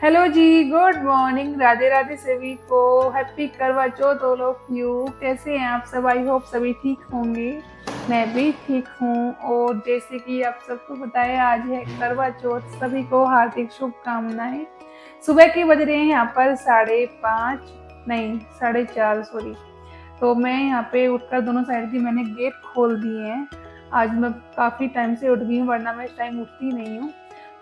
Hello जी, good morning, Radhe Radhe सभी को। Happy करवा चौथ ऑल ऑफ यू। कैसे हैं आप सब? आई होप सभी ठीक होंगे। मैं भी ठीक हूँ। और जैसे कि आप सबको पता है, आज है करवा चौथ। सभी को हार्दिक शुभकामनाएं। सुबह के बज रहे हैं यहाँ पर 5:30, नहीं 4:30, सॉरी। तो मैं यहाँ पे उठकर दोनों साइड की मैंने गेट खोल दिए हैं। आज मैं काफ़ी टाइम से उठ गई हूँ, वरना मैं इस टाइम उठती नहीं हूँ।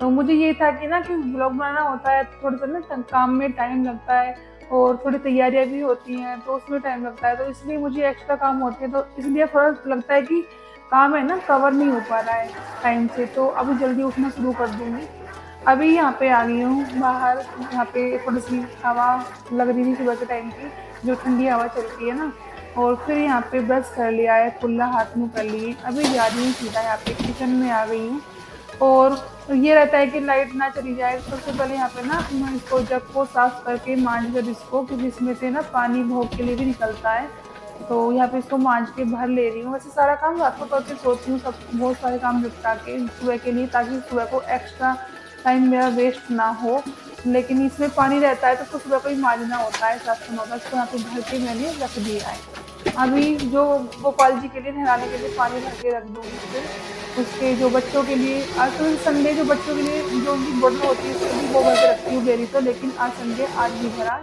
तो मुझे ये था कि ना कि ब्लॉग बनाना होता है, थोड़ा सा ना काम में टाइम लगता है और थोड़ी तैयारियां भी होती हैं, तो उसमें टाइम लगता है, तो इसलिए मुझे एक्स्ट्रा काम होते हैं, तो इसलिए थोड़ा लगता है कि काम है ना कवर नहीं हो पा रहा है टाइम से। तो अभी जल्दी उठना शुरू कर दूंगी। अभी यहाँ पे आ गई हूँ बाहर। यहाँ पे थोड़ी सी हवा लग रही थी सुबह के टाइम की, जो ठंडी हवा चलती है ना। और फिर यहाँ पे ब्रश कर लिया है, कुल्ला हाथ मुँह कर लिए, अभी जा रही हूँ सीधा यहाँ पे किचन में आ गई हूँ। और ये रहता है कि लाइट ना चली जाए, तो सबसे पहले यहाँ पे ना मैं इसको जग को साफ करके मांझ कर इसको, क्योंकि इसमें से ना पानी भोग के लिए भी निकलता है। तो यहाँ पे इसको मांझ के भर ले रही हूँ। वैसे सारा काम रात को करके सोती हूँ, सब बहुत सारे काम निपटा के सुबह के लिए, ताकि सुबह को एक्स्ट्रा टाइम मेरा वेस्ट ना हो। लेकिन इसमें पानी रहता है तो उसको सुबह को ही मांझना होता है, सात समय होता है। इसको यहाँ पे भर के मैंने रख दिया है। अभी जो गोपाल जी के लिए नहलाने के लिए पानी भर के रख दूंगी। फिर उसके जो बच्चों के लिए, आज तो संडे, जो बच्चों के लिए जो उनकी बोतल होती है उसके लिए वो भर के रखती हूँ डेली, तो लेकिन आज संडे, आज नहीं भरा।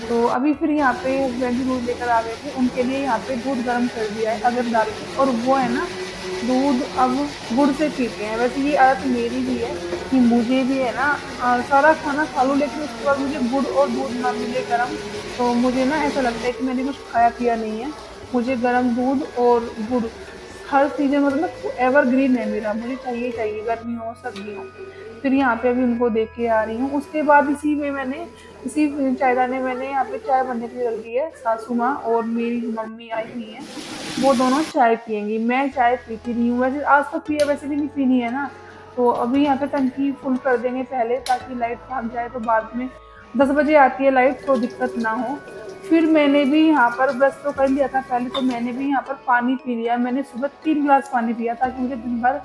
तो अभी फिर यहाँ पे हस्बैंड भी दूध लेकर आ गए थे, उनके लिए यहाँ पे दूध गर्म कर दिया है अदरक डाल के। और वो है ना, दूध अब गुड़ से पीते हैं। वैसे ये आदत मेरी भी है कि मुझे भी है ना, सारा खाना खा लूँ लेकिन उसके बाद मुझे गुड़ और दूध ना मिले गर्म, तो मुझे ना ऐसा लगता है कि मैंने कुछ खाया पिया नहीं है। मुझे गर्म दूध और गुड़ हर सीजन, मतलब एवरग्रीन है मेरा, मुझे चाहिए चाहिए, गर्मी हो सर्दी हो। फिर यहाँ पे अभी उनको देख के आ रही हूँ। उसके बाद इसी में मैंने, इसी चायदाने मैंने यहाँ पे चाय बनने के लिए रख दी है। सासू माँ और मेरी मम्मी आई हुई हैं, वो दोनों चाय पियेंगी। मैं चाय पीती नहीं हूँ, वैसे आज तक पिया, वैसे भी नहीं पीनी है ना। तो अभी यहाँ पे टंकी फुल कर देंगे पहले, ताकि लाइट भाग जाए, तो बाद में 10 बजे आती है लाइट, तो दिक्कत ना हो। फिर मैंने भी यहाँ पर ब्रश तो कर लिया था पहले, तो मैंने भी यहाँ पर पानी पी लिया। मैंने सुबह 3 गिलास पानी पिया, ताकि मुझे दिन भर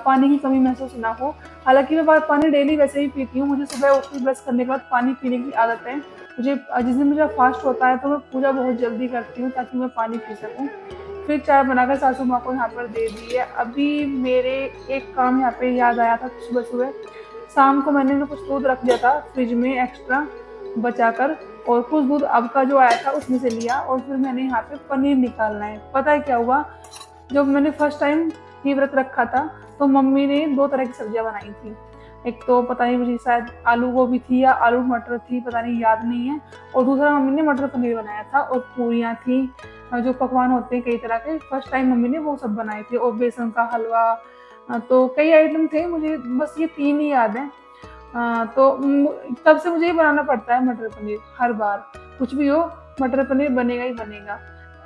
पानी की कमी महसूस ना हो। हालांकि मैं पानी डेली वैसे ही पीती हूँ, मुझे सुबह उठ के ब्रश करने के बाद पानी पीने की आदत है। मुझे जिस दिन मेरा फास्ट होता है तो मैं पूजा बहुत जल्दी करती हूँ, ताकि मैं पानी पी सकूँ। फिर चाय बनाकर सासू माँ को यहाँ पर दे दी है। अभी मेरे एक काम यहाँ पे याद आया था सुबह सुबह। शाम को मैंने ना कुछ दूध रख दिया था फ्रिज में एक्स्ट्रा बचाकर, और कुछ दूध अब का जो आया था उसमें से लिया, और फिर मैंने यहाँ पे पनीर निकालना है। पता है क्या हुआ, जब मैंने फर्स्ट टाइम ये व्रत रखा था, तो मम्मी ने दो तरह की सब्जियां बनाई थी। एक तो पता नहीं, मुझे शायद आलू गोभी थी या आलू मटर थी, पता नहीं, याद नहीं है। और दूसरा मम्मी ने मटर पनीर बनाया था, और पूरियाँ थी, जो पकवान होते हैं कई तरह के, फर्स्ट टाइम मम्मी ने वो सब बनाए थे, और बेसन का हलवा। तो कई आइटम थे, मुझे बस ये तीन ही याद है। तो तब से मुझे ही बनाना पड़ता है मटर पनीर हर बार। कुछ भी हो, मटर पनीर बनेगा ही बनेगा।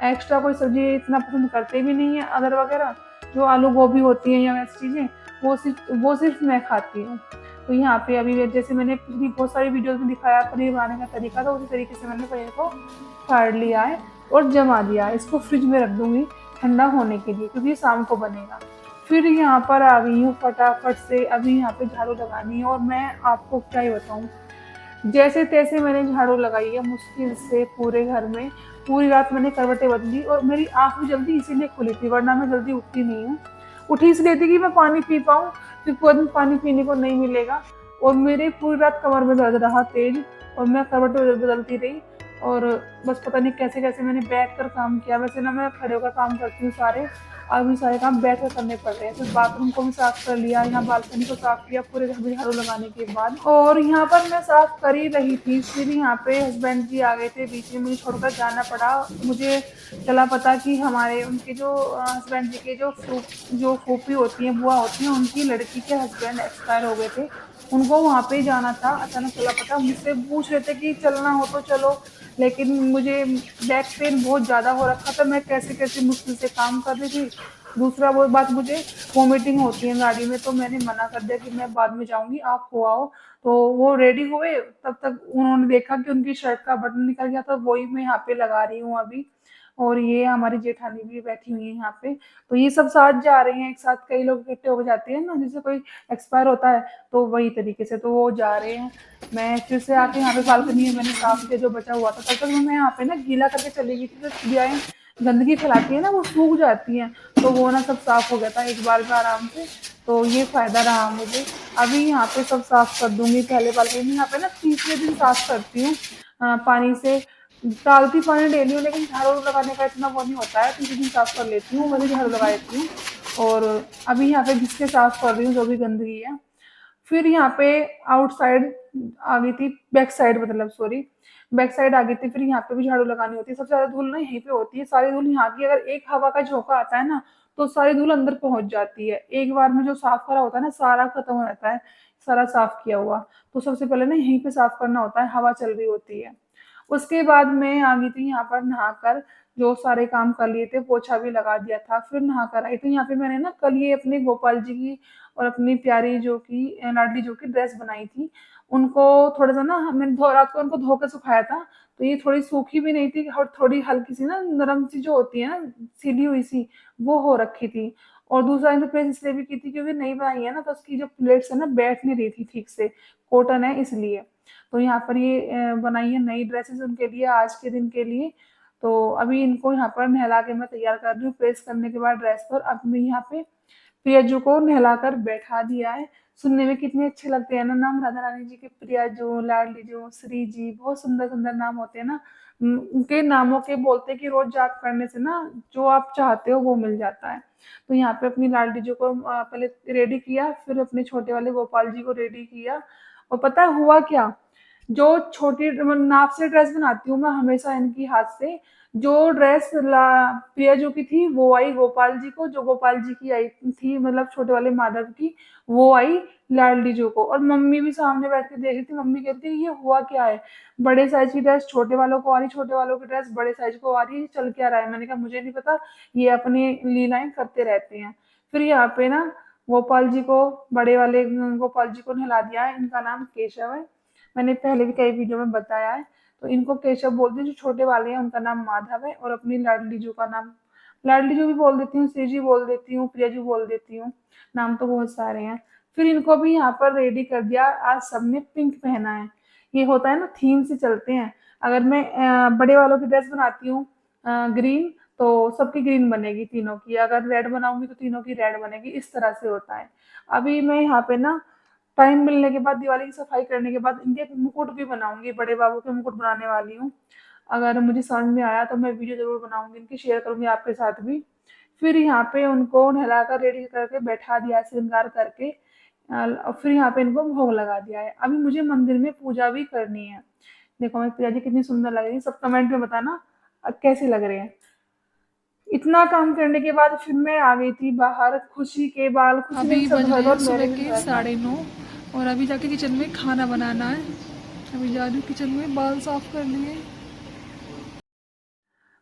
एक्स्ट्रा कोई सब्जी इतना पसंद करते भी नहीं है, अदर वगैरह जो आलू गोभी होती है या वैसी चीज़ें, वो सिर्फ मैं खाती हूँ। तो यहाँ पे अभी जैसे मैंने पिछली बहुत सारी वीडियोस में दिखाया पनीर बनाने का तरीका, तो उसी तरीके से मैंने पनीर को फाड़ लिया है और जमा दिया है। इसको फ्रिज में रख दूंगी ठंडा होने के लिए, क्योंकि शाम को बनेगा। फिर यहाँ पर आ गई हूँ फटाफट से, अभी यहाँ पे झाड़ू लगानी है। और मैं आपको क्या ही बताऊँ, जैसे तैसे मैंने झाड़ू लगाई है मुश्किल से पूरे घर में। पूरी रात मैंने करवटें बदली, और मेरी आँख भी जल्दी इसीलिए खुली थी, वरना मैं जल्दी उठती नहीं हूँ। उठी इसलिए थी कि मैं पानी पी पाऊँ, क्योंकि कोई दिन पानी पीने को नहीं मिलेगा। और मेरे पूरी रात कमर में दर्द रहा तेज, और मैं करवटें बदलती रही। और बस पता नहीं कैसे कैसे मैंने बैठ कर काम किया। वैसे ना मैं खड़े होकर काम करती हूँ सारे, अभी सारे काम बैठ कर करने पड़ रहे हैं। फिर बाथरूम को भी साफ कर लिया, यहाँ बालकनी को साफ किया पूरे घर में झाड़ू लगाने के बाद। और यहाँ पर मैं साफ कर ही रही थी, फिर यहाँ पे हस्बैंड जी आ गए थे, बीच में मुझे छोड़कर जाना पड़ा। मुझे चला पता कि हमारे उनके जो हस्बैंड जी के जो फूफी होती हैं, बुआ होती हैं, उनकी लड़की के हस्बैंड एक्सपायर हो गए थे। उनको वहाँ पे जाना था। अचानक चला पता, मुझसे पूछ रहे थे कि चलना हो तो चलो, लेकिन मुझे बैक पेन बहुत ज़्यादा हो रखा था। मैं कैसे कैसे मुश्किल से काम कर रही थी। दूसरा वो बात, मुझे वॉमिटिंग होती है गाड़ी में, तो मैंने मना कर दिया कि मैं बाद में जाऊंगी, आप हो आओ। तो वो रेडी हुए, तब तक उन्होंने देखा कि उनकी शर्ट का बटन निकल गया था, वही मैं यहाँ पे लगा रही हूँ अभी। और ये हमारी जेठानी भी बैठी हुई है यहाँ पे। तो ये सब साथ जा रहे हैं, एक साथ कई लोग इकट्ठे हो जाते हैं ना, जैसे कोई एक्सपायर होता है तो वही तरीके से, तो वो जा रहे हैं। मैं फिर से आके यहाँ पे बालकनी में मैंने साफ किया जो बचा हुआ था, तब तक मैं यहाँ पे ना गीला करके चली गई थी, तो चिड़ियाएं गंदगी फैलाती है ना, वो सूख जाती हैं, तो वो ना सब साफ हो गया था एक बार में आराम से। तो ये फायदा रहा मुझे। अभी यहाँ पे सब साफ कर दूंगी, पहले बालकनी यहाँ पे ना तीसरे दिन साफ करती हूँ पानी से, डालती पानी डेली हूँ, लेकिन झाड़ू लगाने का इतना वो नहीं होता है, तीसरे दिन साफ कर लेती हूँ, वही झाड़ू लगा लेती हूँ। और अभी यहाँ पे घिस के साफ कर रही हूँ जो भी गंदगी है। फिर यहाँ पे आउटसाइड आ गई थी, बैक साइड मतलब सॉरी, बैक साइड आ गई थी। फिर यहाँ पे भी झाड़ू लगानी होती है, सबसे ज्यादा धूल ना यहीं पे होती है, सारी धूल यहाँ की, अगर एक हवा का झोंका आता है ना तो सारी धूल अंदर पहुंच जाती है। एक बार में जो साफ करा होता है ना सारा खत्म हो जाता है, सारा साफ किया हुआ। तो सबसे पहले ना यहीं पे साफ करना होता है, हवा चल रही होती है। उसके बाद मैं आ गई थी यहाँ पर नहाकर, जो सारे काम कर लिए थे, पोछा भी लगा दिया था, फिर नहाकर आई। तो यहाँ पे मैंने ना कल ये अपने गोपाल जी की और अपनी प्यारी जो की लाडली जो की ड्रेस बनाई थी, उनको थोड़ा सा ना मैंने रात को उनको धो के सुखाया था, तो ये थोड़ी सूखी भी नहीं थी और थोड़ी हल्की सी ना नरम सी जो होती है ना, सीधी हुई सी, वो हो रखी थी। और दूसरा इनको प्रेस इसलिए भी की थी क्योंकि नई बनाई है ना, तो उसकी जो प्लेट्स है ना बैठ नहीं रही थी ठीक से, कॉटन है इसलिए। तो यहाँ पर ये बनाई है नई ड्रेसेस उनके लिए आज के दिन के लिए। तो अभी इनको यहाँ पर नहला के मैं तैयार कर रही हूँ, प्रेस करने के बाद ड्रेस पर। अब मैं यहाँ पे प्रियाजू को नहलाकर बैठा दिया है। सुनने में कितने अच्छे लगते हैं ना नाम, राधा रानी जी के, प्रियाजू, लाडली जो, श्री जी, बहुत सुंदर सुंदर नाम होते हैं ना। उनके नामों के बोलते हैं कि रोज जाप करने से ना जो आप चाहते हो वो मिल जाता है। तो यहाँ पे अपनी लाडली जी को पहले रेडी किया, फिर अपने छोटे वाले गोपाल जी को रेडी किया। और पता है हुआ क्या, जो छोटी नाप से ड्रेस बनाती हूँ मैं हमेशा इनकी हाथ से, जो ड्रेस प्रिया जो की थी वो आई गोपाल जी को, जो गोपाल जी की आई थी मतलब छोटे वाले माधव की, वो आई लाडली जो को। और मम्मी भी सामने बैठ के देख रही थी, मम्मी कहती है ये हुआ क्या है, बड़े साइज की ड्रेस छोटे वालों को आ रही, छोटे वालों की ड्रेस बड़े साइज को आ रही है, चल क्या रहा है। मैंने कहा मुझे नहीं पता, ये अपनी लीलाएं करते रहते हैं। फिर यहाँ पे ना गोपाल जी को, बड़े वाले गोपाल जी को नहला दिया है, इनका नाम केशव है, मैंने पहले भी कई वीडियो में बताया है। तो इनको केशव बोलते हैं, जो छोटे वाले हैं उनका नाम माधव है, और अपनी लाडली जू का नाम, लाडली जू भी बोल देती हूँ, श्री जी बोल देती हूँ, प्रिया जू बोल देती हूँ, नाम तो बहुत सारे हैं। फिर इनको भी यहाँ पर रेडी कर दिया, आज सबने पिंक पहना है। ये होता है ना थीम से चलते हैं, अगर मैं बड़े वालों की ड्रेस बनाती हूँ ग्रीन, तो सबकी ग्रीन बनेगी तीनों की, अगर रेड बनाऊंगी तो तीनों की रेड बनेगी, इस तरह से होता है। अभी मैं यहाँ पे ना टाइम मिलने के बाद, दिवाली की सफाई करने के बाद, इनके मुकुट भी बनाऊंगी, बड़े बाबू के मुकुट बनाने वाली हूँ। अगर मुझे समझ में आया तो मैं वीडियो जरूर बनाऊंगी इनकी, शेयर करूंगी आपके साथ भी। फिर यहाँ पे उनको नहलाकर रेडी करके बैठा दिया श्रृंगार करके, और फिर यहाँ पे इनको भोग लगा दिया है। अभी मुझे मंदिर में पूजा भी करनी है। देखो मेरी प्रिया जी कितनी सुंदर लग रही है, सब कमेंट में बताना कैसे लग रहे हैं। इतना काम करने के बाद फिर मैं आ गई थी बाहर, खुशी के बाल, खुशी ने भी अभी सर बज धोए रहे थे हैं और सुबह मेरे भी के धोया था। 9:30 और अभी जाके किचन में खाना बनाना है। अभी जा रही हूँ किचन में, बाल साफ कर लिए।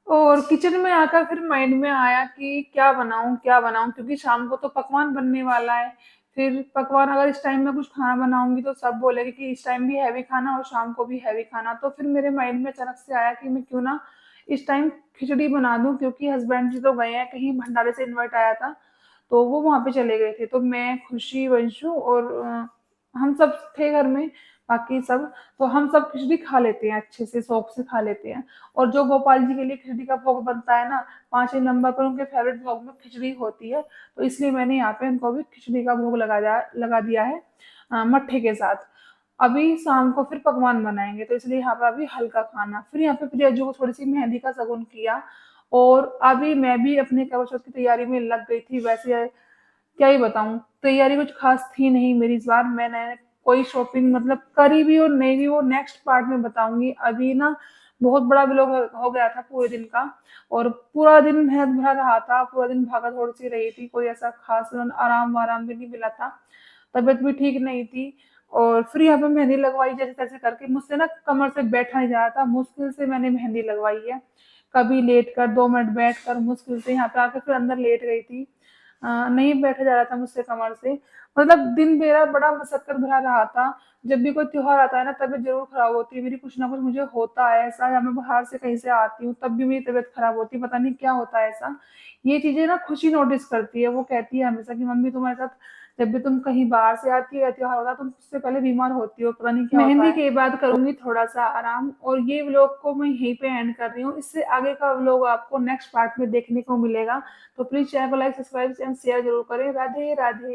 और किचन में आकर फिर माइंड में आया कि क्या बनाऊं क्या बनाऊं, क्योंकि शाम को तो पकवान बनने वाला है। फिर पकवान अगर इस टाइम में कुछ खाना बनाऊंगी तो सब बोलेंगे कि इस टाइम भी हैवी खाना और शाम को भी हैवी खाना। तो फिर मेरे माइंड में अचानक से आया कि मैं क्यों ना इस टाइम खिचड़ी बना दूं, क्योंकि हस्बैंड जी तो गए हैं कहीं, भंडारे से इनवाइट आया था तो वो वहां पे चले गए थे, तो मैं, खुशी, वंशु और हम सब थे घर में, बाकी सब। तो हम सब खिचड़ी खा लेते हैं, अच्छे से शौक से खा लेते हैं। और जो गोपाल जी के लिए खिचड़ी का भोग बनता है ना, 5वें नंबर पर उनके फेवरेट भोग में खिचड़ी होती है, तो इसलिए मैंने यहाँ पे उनको भी खिचड़ी का भोग लगा दिया है मट्ठे के साथ। अभी शाम को फिर पकवान बनाएंगे, तो इसलिए यहाँ पे अभी हल्का खाना। फिर यहाँ पे प्रियाजू को थोड़ी सी मेहंदी का शगुन किया, और अभी मैं भी अपने करवा चौथ की तैयारी में लग गई थी। वैसे क्या ही बताऊं, तैयारी कुछ खास थी नहीं मेरी इस बार, मैंने कोई शॉपिंग मतलब करी भी और नहीं भी वो नेक्स्ट पार्ट में बताऊंगी। अभी ना बहुत बड़ा व्लॉग हो गया था पूरे दिन का, और पूरा दिन मेहनत भरा रहा था, पूरा दिन भागा दौड़ सी रही थी, कोई ऐसा खास आराम वाराम भी नहीं मिला था, तबीयत भी ठीक नहीं थी। और फिर यहाँ पे मेहंदी लगवाई जैसे तैसे करके, मुझसे ना कमर से बैठा नहीं जा रहा था, मुश्किल से मैंने मेहंदी लगवाई है, कभी लेट कर 2 मिनट बैठ कर मुश्किल से, यहाँ पे आके फिर अंदर लेट गई थी। नहीं बैठा जा रहा था मुझसे कमर से। मतलब दिन मेरा बड़ा मशक्कत भरा रहा था। जब भी कोई त्योहार आता है ना, तबीयत ज़रूर खराब होती है मेरी, कुछ ना कुछ मुझे होता है ऐसा, या मैं बाहर से कहीं से आती हूँ, तब भी मेरी तबीयत खराब होती है, पता नहीं क्या होता है ऐसा। ये चीज़ें ना खुशी नोटिस करती है, वो कहती है हमेशा कि मम्मी तुम्हारे साथ जब भी तुम कहीं बाहर से आती हो या त्योहार होता है, तुम उससे पहले बीमार होती हो, पता नहीं क्या होता है। मेहंदी के बाद करूँगी थोड़ा-सा आराम, और ये व्लॉग को मैं यहीं पे एंड कर रही हूँ। इससे आगे का व्लॉग आपको नेक्स्ट पार्ट में देखने को मिलेगा। तो प्लीज़ चैनल को लाइक, सब्सक्राइब एंड शेयर ज़रूर करें। राधे, राधे।